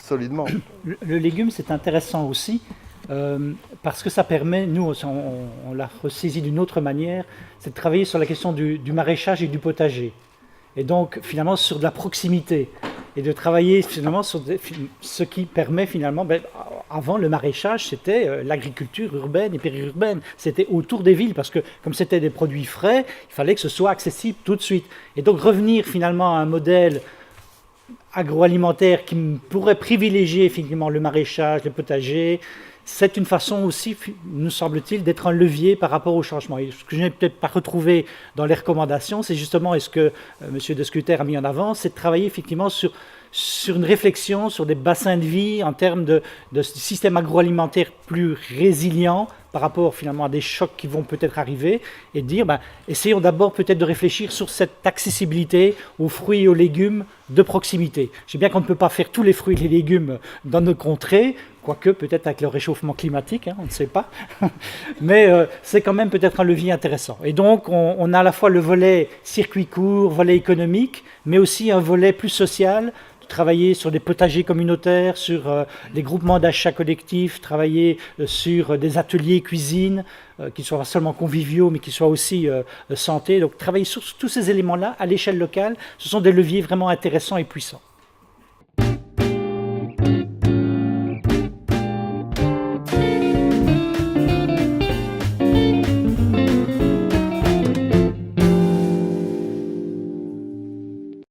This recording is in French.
solidement. Le légume, c'est intéressant aussi parce que ça permet, nous, on l'a ressaisi d'une autre manière, c'est de travailler sur la question du maraîchage et du potager. Et donc, finalement, sur de la proximité. Et de travailler, finalement, sur ce qui permet, finalement, avant, le maraîchage, c'était l'agriculture urbaine et périurbaine. C'était autour des villes, parce que, comme c'était des produits frais, il fallait que ce soit accessible tout de suite. Et donc, revenir, finalement, à un modèle agroalimentaire qui pourrait privilégier, finalement, le maraîchage, le potager, c'est une façon aussi, nous semble-t-il, d'être un levier par rapport au changement. Et ce que je n'ai peut-être pas retrouvé dans les recommandations, c'est justement, et ce que M. De Scuter a mis en avant, c'est de travailler effectivement sur une réflexion sur des bassins de vie en termes de systèmes agroalimentaires plus résilients par rapport finalement à des chocs qui vont peut-être arriver, et de dire, essayons d'abord peut-être de réfléchir sur cette accessibilité aux fruits et aux légumes de proximité. Je sais bien qu'on ne peut pas faire tous les fruits et les légumes dans nos contrées, quoique peut-être avec le réchauffement climatique, on ne sait pas, mais c'est quand même peut-être un levier intéressant. Et donc on a à la fois le volet circuit court, volet économique, mais aussi un volet plus social, travailler sur des potagers communautaires, sur des groupements d'achat collectifs, travailler sur des ateliers cuisine qui soient pas seulement conviviaux mais qui soient aussi santé. Donc travailler sur tous ces éléments-là à l'échelle locale, ce sont des leviers vraiment intéressants et puissants.